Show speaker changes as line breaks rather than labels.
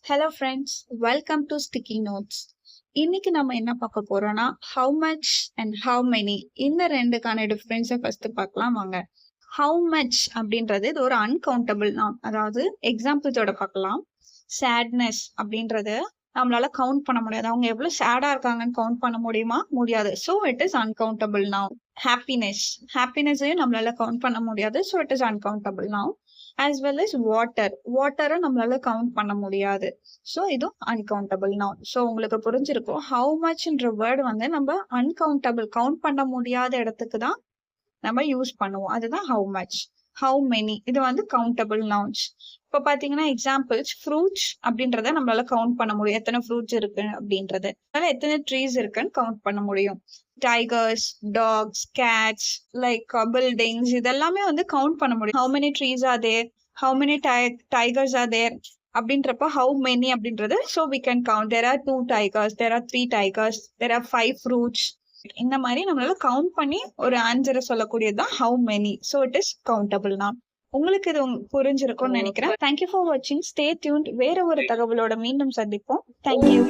Hello friends, welcome to sticky notes. இன்னைக்கு நம்ம என்ன பார்க்க போறோம்னா, how much and how many இந்த ரெண்டுக்கான டிஃபரன்ஸை ஃபர்ஸ்ட் பார்க்கலாம் வாங்க. ஹவு மச் அப்படின்றது இது ஒரு அன்கவுண்டபிள் நாம், அதாவது எக்ஸாம்பிள்ஸோட பார்க்கலாம். சேட்னஸ் அப்படின்றது நம்மளால கவுண்ட் பண்ண முடியாது. அவங்க எவ்வளவு சேடா இருக்காங்கன்னு கவுண்ட் பண்ண முடியுமா? முடியாது. So it is uncountable noun. ஹாப்பினஸையும் நம்மளால கவுண்ட் பண்ண முடியாது. So it is uncountable noun. as well as வாட்டரும் நம்மளால கவுண்ட் பண்ண முடியாது. ஸோ இதுவும் அன்கவுண்டபிள் நவுன். ஸோ உங்களுக்கு புரிஞ்சிருக்கும், ஹவு மச்ன்ற வேர்டு வந்து நம்ம அன்கவுண்டபிள் கவுண்ட் பண்ண முடியாத இடத்துக்கு தான் நம்ம யூஸ் பண்ணுவோம். அதுதான் ஹவு மச். ஹவு மெனி இது வந்து கவுண்டபிள் நவுன்ஸ். இப்போ பாத்தீங்கன்னா எக்ஸாம்பிள்ஸ், ஃப்ரூட்ஸ் அப்படின்றத நம்மளால கவுண்ட் பண்ண முடியும். எத்தனை ஃப்ரூட்ஸ் இருக்கு அப்படின்றது, அதனால எத்தனை ட்ரீஸ் இருக்குன்னு கவுண்ட் பண்ண முடியும். Tigers, dogs, cats, like buildings, இதெல்லாமே வந்து கவுண்ட் பண்ண முடியும். How many trees are there, how many tigers are there அப்படின்றப்ப ஹவு மெனி அப்படின்றது. So we can count, there are 2 tigers, there are 3 tigers, there are 5 fruits. இந்த மாதிரி நம்மளால கவுண்ட் பண்ணி ஒரு ஆன்சரை சொல்லக்கூடியதுதான் how many. So it is countable noun. உங்களுக்கு இது புரிஞ்சிருக்கும்னு நினைக்கிறேன். தேங்க்யூ ஃபார் வாட்சிங். Stay tuned. வேற ஒரு தகவலோட மீண்டும் சந்திப்போம். தேங்க்யூ.